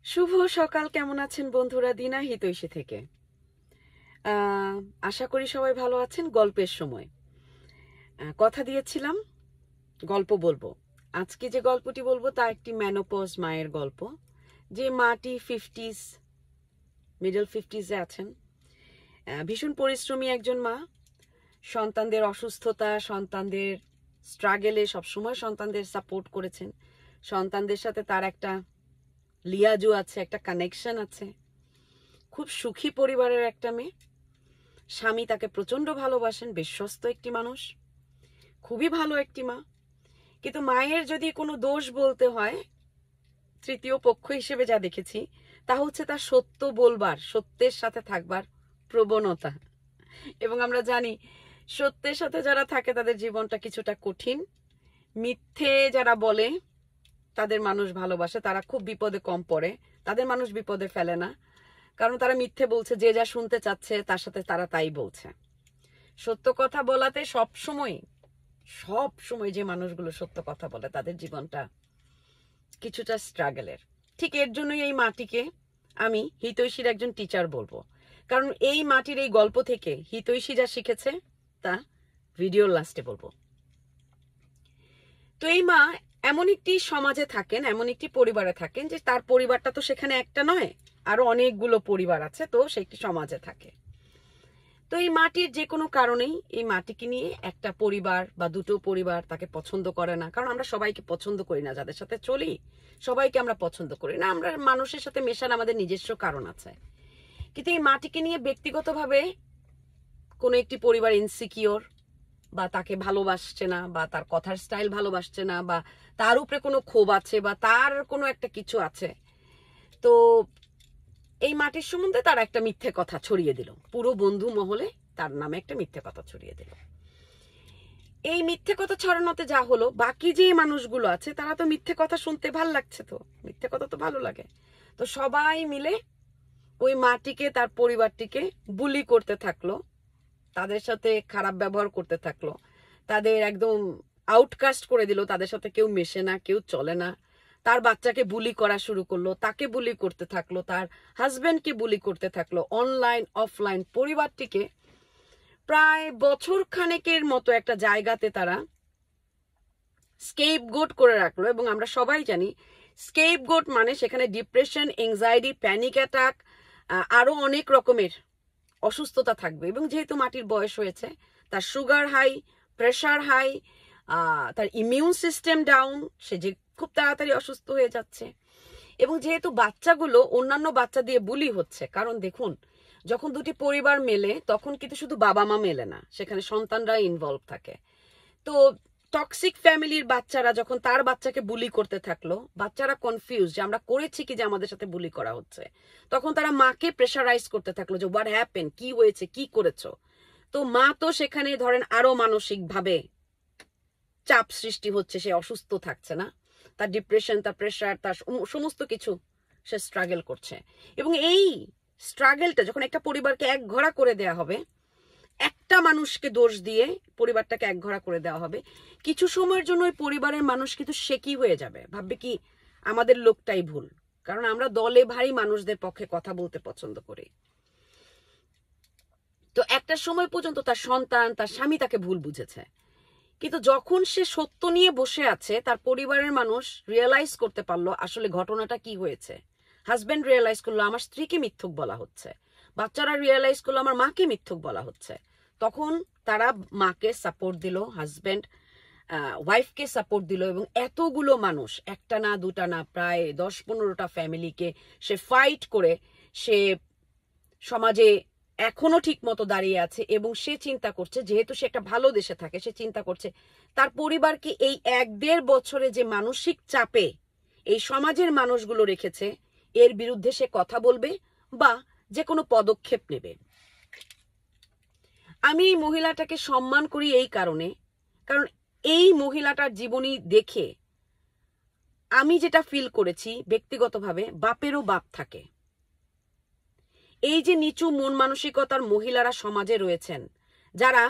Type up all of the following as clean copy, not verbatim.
শুভ সকাল, কেমন আছেন বন্ধুরা? দিনা হিতৈষী থেকে। আশা করি সবাই ভালো আছেন। গল্পের সময় কথা দিয়েছিলাম গল্প বলবো। আজকে যে গল্পটি বলবো তা একটি ম্যানোপজ মায়ের গল্প। যে মাটি মিডল 50s-এ আছেন, ভীষণ পরিশ্রমী একজন মা। সন্তানদের অসুস্থতা, সন্তানদের স্ট্রাগেলে সবসময় সন্তানদের সাপোর্ট করেছেন। সন্তানদের সাথে তার একটা লিয়াজু আছে, একটা কানেকশন আছে। খুব সুখী পরিবারের একটা মেয়ে। স্বামী তাকে প্রচন্ড ভালোবাসেন, বিশ্বস্ত একটি মানুষ, খুবই ভালো একটি মা। কিন্তু মায়ের যদি কোনো দোষ বলতে হয়, তৃতীয় পক্ষ হিসেবে যা দেখেছি তা হচ্ছে তার সত্য বলবার, সত্যের সাথে থাকবার প্রবণতা। এবং আমরা জানি সত্যের সাথে যারা থাকে তাদের জীবনটা কিছুটা কঠিন। মিথ্যে যারা বলে তাদের মানুষ ভালোবাসে, তারা খুব বিপদে কম পড়ে, তাদের মানুষ বিপদে ফেলে না। কারণ তারা মিথ্যে বলছে, যে যা শুনতে চাচ্ছে তার সাথে তারা তাই বলছে। সত্য কথা বলাতে সব সময় যে মানুষগুলো সত্য কথা বলে তাদের জীবনটা কিছুটা স্ট্রাগলের। ঠিক এর জন্যই এই মাটিকে আমি হিতৈষীর একজন টিচার বলবো। কারণ এই মাটির এই গল্প থেকে হিতৈষী যা শিখেছে তা ভিডিওর লাস্টে বলবো। তো এই মা এমন একটি সমাজে থাকেন, এমন একটি পরিবারে থাকেন যে তার পরিবারটা তো সেখানে একটা নয়, আরো অনেকগুলো পরিবার আছে, তো সে একটি সমাজে থাকে। তো এই মাটির যে কোনো কারণেই এই মাটিকে নিয়ে একটা পরিবার বা দুটো পরিবার তাকে পছন্দ করে না। কারণ আমরা সবাইকে পছন্দ করি না, যাদের সাথে চলি সবাইকে আমরা পছন্দ করি না। আমরা মানুষের সাথে মেশার আমাদের নিজস্ব কারণ আছে। কিন্তু এই মাটিকে নিয়ে ব্যক্তিগতভাবে কোনো একটি পরিবার ইনসিকিওর, বা তাকে ভালোবাসছে না, বা তার কথার স্টাইল ভালোবাসছে না, বা তার উপরে কোনো ক্ষোভ আছে, বা তার কোনো একটা কিছু আছে। তো এই মাটির সম্বন্ধে তার একটা মিথ্যে কথা ছড়িয়ে দিল, পুরো বন্ধু মহলে তার নামে একটা মিথ্যে কথা ছড়িয়ে দিল। এই মিথ্যে কথা ছড়ানোতে যা হলো, বাকি যে মানুষগুলো আছে তারা তো মিথ্যে কথা শুনতে ভাল লাগছে, তো মিথ্যে কথা তো ভালো লাগে। তো সবাই মিলে ওই মাটিকে, তার পরিবারটিকে বুলি করতে থাকলো, তাদের সাথে খারাপ ব্যবহার করতে থাকলো, তাদের একদম আউটকাস্ট করে দিল, তাদের সাথে কেউ মেশে না, কেউ চলে না। তার বাচ্চাকে বুলি করা শুরু করলো, তাকে বুলি করতে থাকলো, তার হাজবেন্ডকে বুলি করতে থাকলো, অনলাইন অফলাইন। পরিবারটিকে প্রায় বছর খানেকের মতো একটা জায়গাতে তারা স্কেপগোট করে রাখলো। এবং আমরা সবাই জানি স্কেপগোট মানে সেখানে ডিপ্রেশন, এংজাইটি, প্যানিক অ্যাটাক, আরো অনেক রকমের অসুস্থতা থাকবে। এবং যেহেতু মাটির বয়স হয়েছে, তার সুগার হাই, প্রেশার হাই, তার ইমিউন সিস্টেম ডাউন, সে যে খুব তাড়াতাড়ি অসুস্থ হয়ে যাচ্ছে। এবং যেহেতু বাচ্চাগুলো অন্যান্য বাচ্চা দিয়ে বুলি হচ্ছে, কারণ দেখুন যখন দুটি পরিবার মেলে তখন কিন্তু শুধু বাবা মা মেলে না, সেখানে সন্তানরা ইনভলভ থাকে। তো টক্সিক ফ্যামিলির বাচ্চারা যখন তার বাচ্চাকে বুলি করতে থাকলো, বাচ্চারা কনফিউজ যে আমরা করেছি কি যে আমাদের সাথে বুলি করা হচ্ছে। তখন তারা মাকে প্রেশারাইজ করতে থাকলো যে হোয়াট হ্যাপেন, কি হয়েছে, কি করেছো। তো মা তো সেখানে ধরেন আরো মানসিক ভাবে চাপ সৃষ্টি হচ্ছে, সে অসুস্থ থাকছে না, তার ডিপ্রেশন, তার প্রেশার, তার সমস্ত কিছু সে স্ট্রাগল করছে। এবং এই স্ট্রাগলটা যখন একটা পরিবারকে একঘরা করে দেয়া হবে, একটা মানুষকে দোষ দিয়ে পরিবারটাকে একঘরা করে দেওয়া হবে, কিছু সময়ের জন্য ওই পরিবারের মানুষ কিন্তু শেকি হয়ে যাবে, ভাববে কি আমাদের লোকটাই ভুল। কারণ আমরা দলে ভারী মানুষদের পক্ষে কথা বলতে পছন্দ করি। তো একটা সময় পর্যন্ত তার সন্তান, তার স্বামী তাকে ভুল বুঝেছে। কিন্তু যখন সে সত্য নিয়ে বসে আছে, তার পরিবারের মানুষ রিয়েলাইজ করতে পারলো আসলে ঘটনাটা কি হয়েছে। হাজবেন্ড রিয়েলাইজ করলো আমার স্ত্রীকে মিথ্যুক বলা হচ্ছে, বাচ্চারা রিয়েলাইজ করলো আমার মাকে মিথ্যুক বলা হচ্ছে। তখন তারা মাকে সাপোর্ট দিল, হাজবেন্ড ওয়াইফকে সাপোর্ট দিল, এবং এতগুলো মানুষ, একটা না দুটা না, প্রায় 10-15টা ফ্যামিলিকে সে ফাইট করে সে সমাজে এখনো ঠিক মতো দাঁড়িয়ে আছে। এবং সে চিন্তা করছে, যেহেতু সে একটা ভালো দেশে থাকে, সে চিন্তা করছে তার পরিবারকে এই 1-1.5 বছরে যে মানসিক চাপে এই সমাজের মানুষগুলো রেখেছে, এর বিরুদ্ধে সে কথা বলবে বা যে কোনো পদক্ষেপ নেবে। আমি এই মহিলাটাকে সম্মান করি এই কারণে, কারণ এই মহিলাটার জীবনী দেখে আমি যেটা ফিল করেছি ব্যক্তিগতভাবে, বাপেরও বাপ থাকে। এই যে নিচু মন মানসিকতার মহিলারা সমাজে রয়েছেন, যারা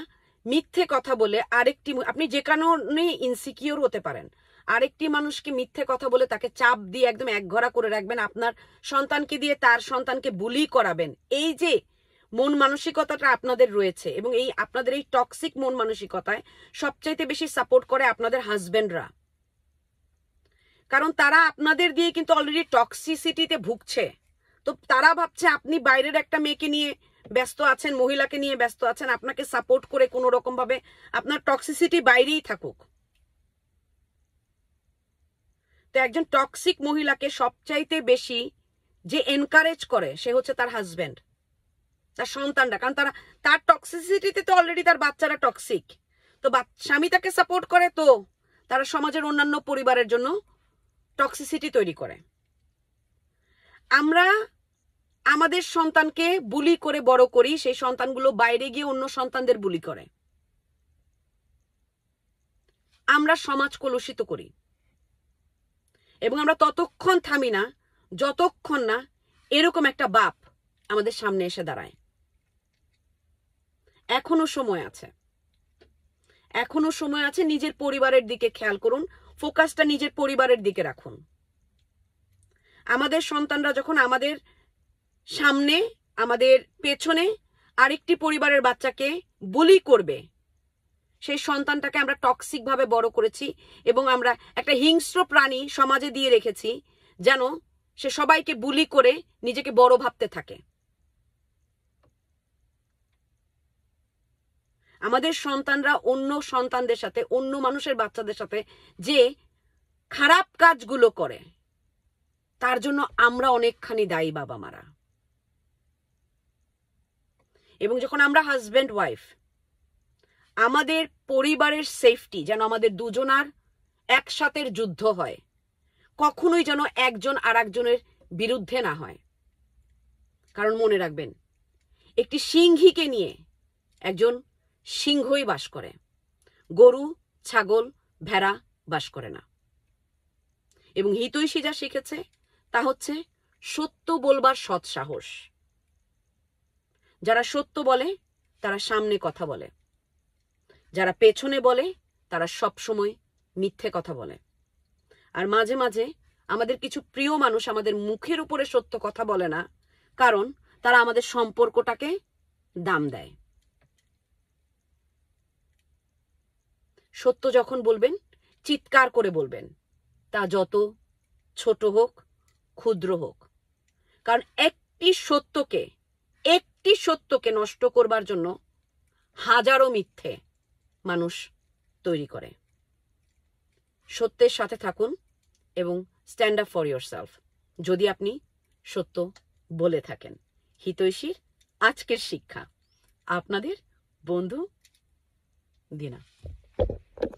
মিথ্যে কথা বলে আরেকটি, আপনি যে কারণে ইনসিকিউর হতে পারেন, আরেকটি মানুষকে মিথ্যে কথা বলে তাকে চাপ দিয়ে একদম একঘরা করে রাখবেন, আপনার সন্তানকে দিয়ে তার সন্তানকে বুলি করাবেন, এই যে মন মানসিকতাটা আপনাদের রয়েছে, এবং এই আপনাদের এই টক্সিক মন মানসিকতায় সবচাইতে বেশি সাপোর্ট করে আপনাদের হাজবেন্ডরা। কারণ তারা আপনাদের দিয়ে কিন্তু অলরেডি টক্সিসিটিতে ভুগছে। তো তারা ভাবছে আপনি বাইরের একটা মেয়েকে নিয়ে ব্যস্ত আছেন, মহিলাকে নিয়ে ব্যস্ত আছেন, আপনাকে সাপোর্ট করে কোনো রকম ভাবে আপনার টক্সিসিটি বাইরেই থাকুক। তো একজন টক্সিক মহিলাকে সবচাইতে বেশি যে এনকারেজ করে সে হচ্ছে তার হাজবেন্ড, তার সন্তানরা। কারণ তার টক্সিসিটিতে তো অলরেডি তার বাচ্চারা টক্সিক। তো স্বামী তাকে সাপোর্ট করে, তো তারা সমাজের অন্যান্য পরিবারের জন্য টক্সিসিটি তৈরি করে। আমরা আমাদের সন্তানকে বুলি করে বড় করি, সেই সন্তানগুলো বাইরে গিয়ে অন্য সন্তানদের বুলি করে। আমরা সমাজ কলুষিত করি, এবং আমরা ততক্ষণ থামি না যতক্ষণ না এরকম একটা বাপ আমাদের সামনে এসে দাঁড়ায়। এখনো সময় আছে, এখনো সময় আছে। নিজের পরিবারের দিকে খেয়াল করুন, ফোকাসটা নিজের পরিবারের দিকে রাখুন। আমাদের সন্তানরা যখন আমাদের সামনে, আমাদের পেছনে আরেকটি পরিবারের বাচ্চাকে বুলি করবে, সেই সন্তানটাকে আমরা টক্সিক ভাবে বড় করেছি, এবং আমরা একটা হিংস্র প্রাণী সমাজে দিয়ে রেখেছি যেন সে সবাইকে বুলি করে নিজেকে বড় ভাবতে থাকে। আমাদের সন্তানরা অন্য সন্তানদের সাথে, অন্য মানুষের বাচ্চাদের সাথে যে খারাপ কাজগুলো করে, তার জন্য আমরা অনেকখানি দায়ী বাবা মারা। এবং যখন আমরা হাজব্যান্ড ওয়াইফ, আমাদের পরিবারের সেফটি যেন আমাদের দুজনার একসাথের যুদ্ধ হয়, কখনোই যেন একজন আর একজনের বিরুদ্ধে না হয়। কারণ মনে রাখবেন, একটি সিংহীকে নিয়ে একজন সিংহই বাস করে, গরু, ছাগল, ভেড়া বাস করে না। এবং হিতৈষী যা শিখেছে তা হচ্ছে সত্য বলবার সৎ সাহস। যারা সত্য বলে তারা সামনে কথা বলে, যারা পেছনে বলে তারা সবসময় মিথ্যে কথা বলে। আর মাঝে মাঝে আমাদের কিছু প্রিয় মানুষ আমাদের মুখের উপরে সত্য কথা বলে না, কারণ তারা আমাদের সম্পর্কটাকে দাম দেয়। সত্য যখন বলবেন চিৎকার করে বলবেন, তা যত ছোট হোক, ক্ষুদ্র হোক। কারণ একটি সত্যকে নষ্ট করবার জন্য হাজারো মিথ্যে মানুষ তৈরি করে। সত্যের সাথে থাকুন এবং স্ট্যান্ড আপ ফর ইয়োরসেলফ, যদি আপনি সত্য বলে থাকেন। হিতৈষীর আজকের শিক্ষা, আপনাদের বন্ধু দিনা।